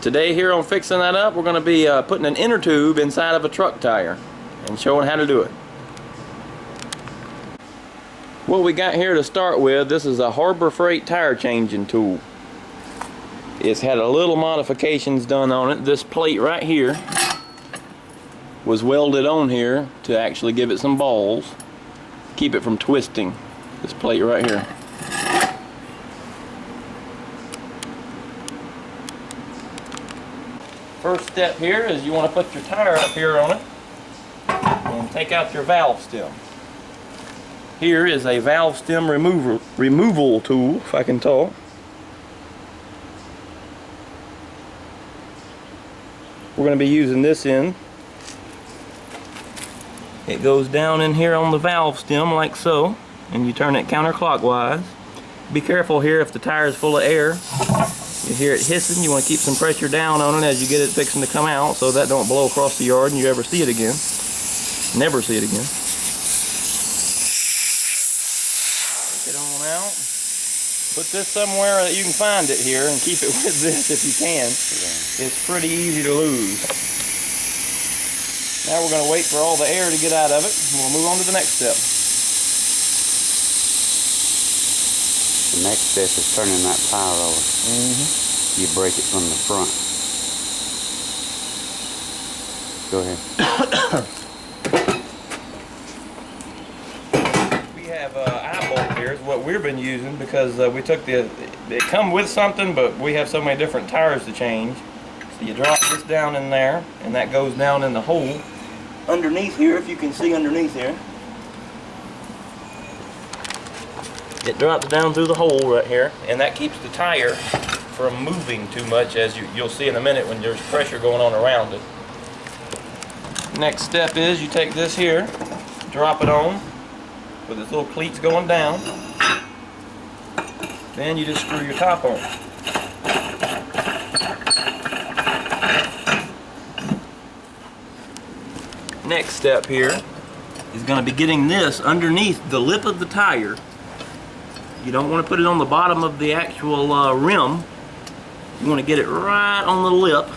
Today here on Fixing That Up, we're going to be putting an inner tube inside of a truck tire and showing how to do it. What we got here to start with, this is a Harbor Freight tire changing tool. It's had a little modifications done on it. This plate right here was welded on here to actually give it some balls, keep it from twisting. This plate right here. First step here is you want to put your tire up here on it and take out your valve stem. Here is a valve stem removal tool, if I can talk. We're going to be using this end. It goes down in here on the valve stem like so, and you turn it counterclockwise. Be careful here if the tire is full of air. You hear it hissing, you want to keep some pressure down on it as you get it fixing to come out so that don't blow across the yard and you ever see it again. Never see it again. Take it on out. Put this somewhere that you can find it here and keep it with this if you can. It's pretty easy to lose. Now we're going to wait for all the air to get out of it and we'll move on to the next step. The next step is turning that tire over. You break it from the front. Go ahead. We have eye bolt here is what we've been using because we took it come with something, but we have so many different tires to change. So you drop this down in there and that goes down in the hole underneath here, if you can see underneath here. It drops down through the hole right here, and that keeps the tire from moving too much, as you'll see in a minute when there's pressure going on around it. Next step is you take this here, drop it on with its little cleats going down. Then you just screw your top on. Next step here is going to be getting this underneath the lip of the tire. You don't want to put it on the bottom of the actual rim. You want to get it right on the lip,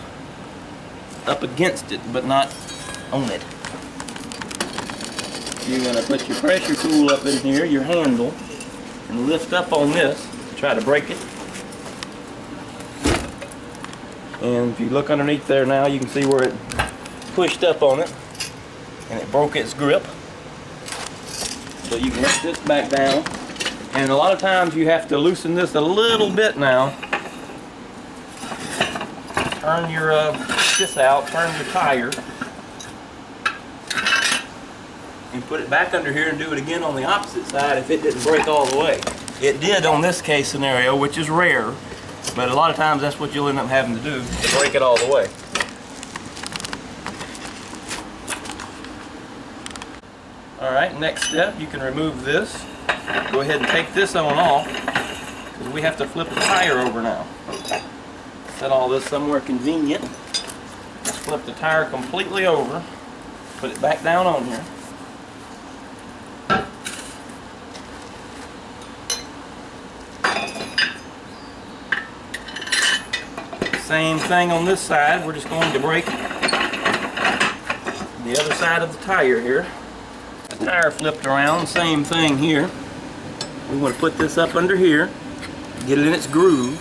up against it, but not on it. You're going to put your pressure tool up in here, your handle, and lift up on this to try to break it. And if you look underneath there now, you can see where it pushed up on it, and it broke its grip. So you can let this back down. And a lot of times you have to loosen this a little bit now. Turn your this out, turn your tire, and put it back under here and do it again on the opposite side if it didn't break all the way. It did on this case scenario, which is rare, but a lot of times that's what you'll end up having to do, to break it all the way. Alright, next step, you can remove this. Go ahead and take this on off, because we have to flip the tire over now. Set all this somewhere convenient. Let's flip the tire completely over, put it back down on here. Same thing on this side, we're just going to break the other side of the tire here. The tire flipped around, same thing here. We want to put this up under here, get it in its groove,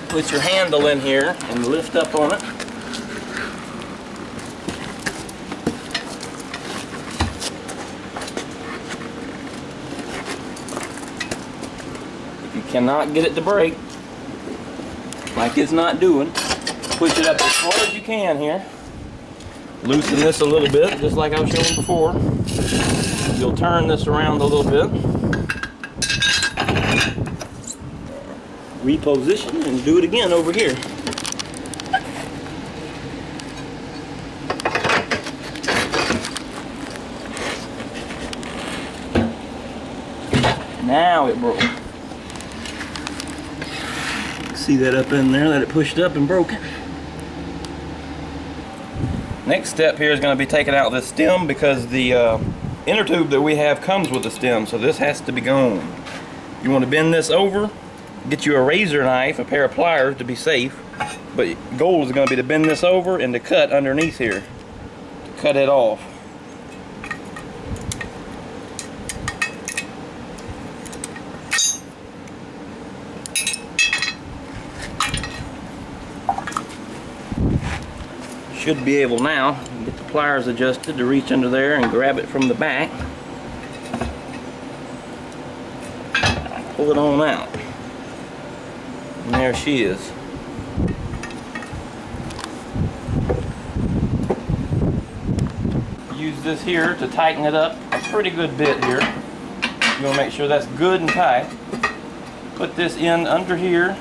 put your handle in here and lift up on it. If you cannot get it to break, like it's not doing, push it up as far as you can here. Loosen this a little bit, just like I was showing before. You'll turn this around a little bit. Reposition and do it again over here. Now it broke. See that up in there that it pushed up and broke it? Next step here is going to be taking out this stem because the inner tube that we have comes with a stem, so this has to be gone. You want to bend this over get you a razor knife, a pair of pliers to be safe. But goal is going to be to bend this over and to cut underneath here. To cut it off. Should be able now to get the pliers adjusted to reach under there and grab it from the back. Pull it on out. And there she is. Use this here to tighten it up a pretty good bit here. You want to make sure that's good and tight. Put this in under here,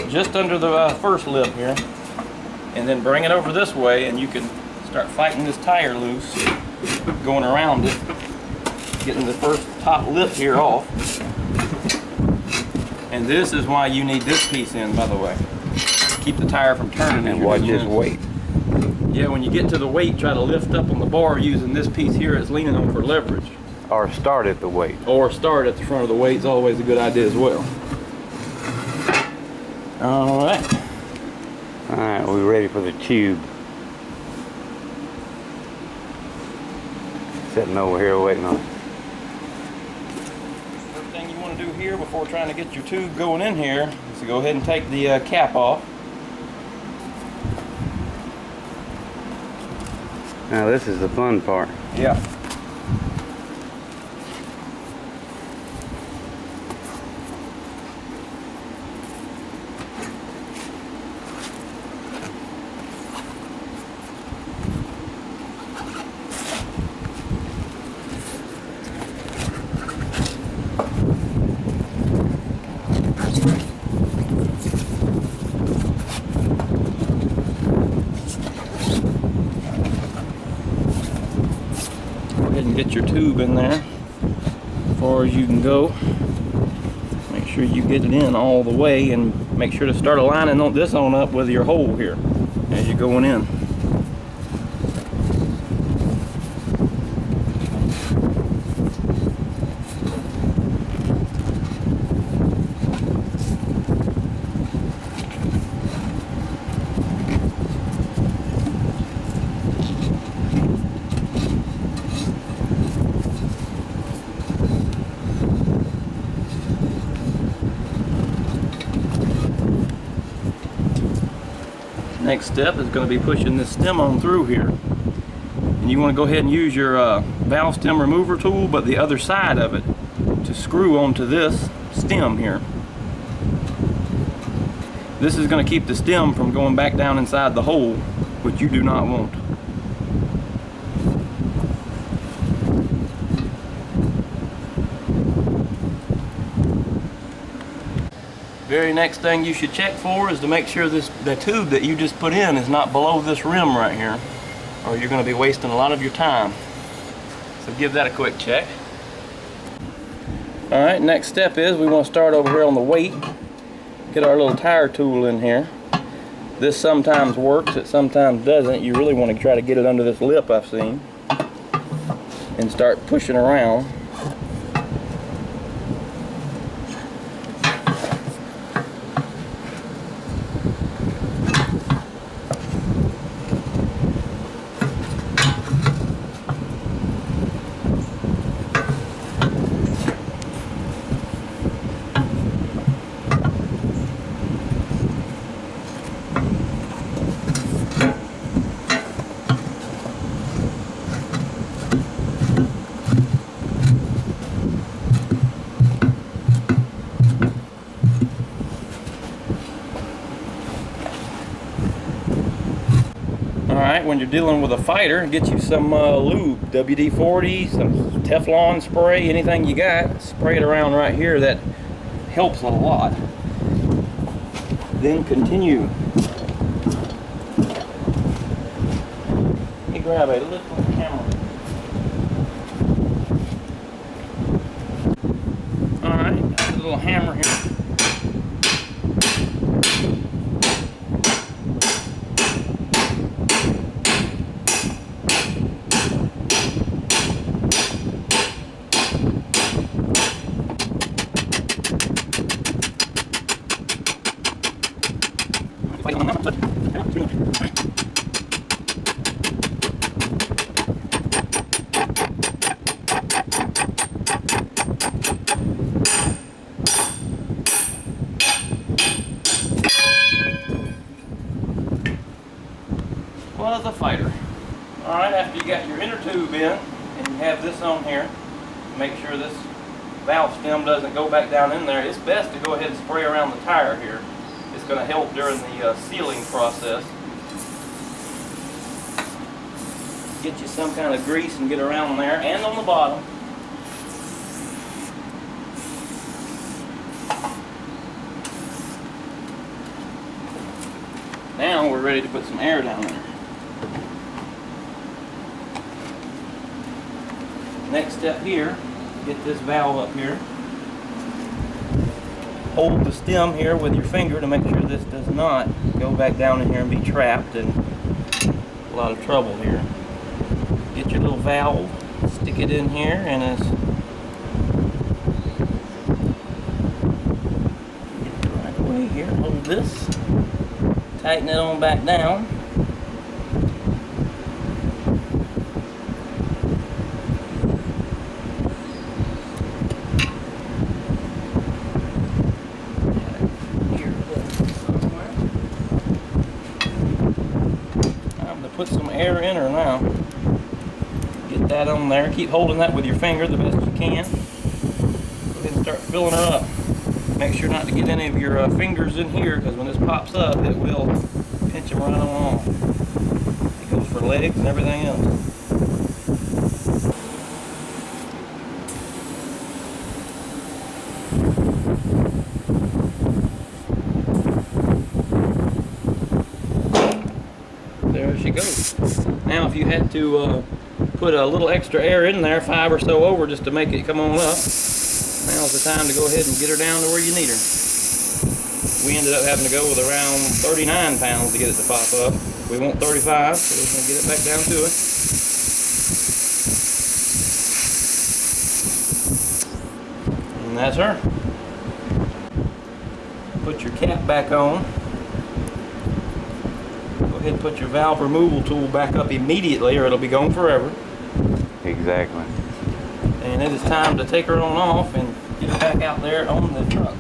just under the first lip here. And then bring it over this way and you can start fighting this tire loose, going around it, getting the first top lip here off. And this is why you need this piece in, by the way. Keep the tire from turning. And watch his weight. Yeah, when you get to the weight, try to lift up on the bar using this piece here it's leaning on for leverage. Or start at the weight. Or start at the front of the weight is always a good idea as well. Alright. Alright, we're ready for the tube. Sitting over here waiting on it. First thing you want to do here before trying to get your tube going in here is to go ahead and take the cap off. Now this is the fun part. Yeah. And get your tube in there as far as you can go. Make sure you get it in all the way and make sure to start aligning this on up with your hole here as you're going in. Next step is going to be pushing this stem on through here. And you want to go ahead and use your valve stem remover tool, but the other side of it to screw onto this stem here. This is going to keep the stem from going back down inside the hole, which you do not want. Very next thing you should check for is to make sure the tube that you just put in is not below this rim right here, or you're going to be wasting a lot of your time. So give that a quick check. Alright, next step is we want to start over here on the weight. Get our little tire tool in here. This sometimes works, it sometimes doesn't. You really want to try to get it under this lip I've seen and start pushing around. Alright, when you're dealing with a fighter, get you some lube, WD-40, some Teflon spray, anything you got, spray it around right here. That helps a lot. Then continue. Let me grab a little camera. Alright, got a little hammer here. Bubba the Fighter. Alright, after you got your inner tube in, and you have this on here, make sure this valve stem doesn't go back down in there. It's best to go ahead and spray around the tire here. It's going to help during the sealing process. Get you some kind of grease and get around there and on the bottom. Now we're ready to put some air down there. Next step here, get this valve up here. Hold the stem here with your finger to make sure this does not go back down in here and be trapped and a lot of trouble here. Get your little valve, stick it in here, and get it right away here. Hold this, tighten it on back down. Put some air in her now. Get that on there. Keep holding that with your finger the best you can. Go ahead and start filling her up. Make sure not to get any of your fingers in here, because when this pops up, it will pinch them right on off. It goes for legs and everything else. There she goes. Now if you had to put a little extra air in there, 5 or so over, just to make it come on up, now's the time to go ahead and get her down to where you need her. We ended up having to go with around 39 pounds to get it to pop up. We want 35, so we're going to get it back down to it. And that's her. Put your cap back on. Go ahead and put your valve removal tool back up immediately, or it'll be gone forever. Exactly. And it is time to take her on off and get her back out there on the truck.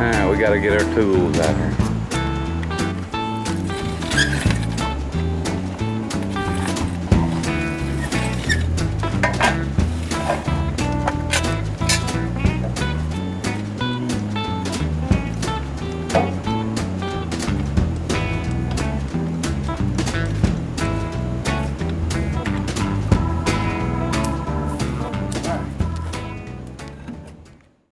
Alright, we gotta get our tools out here.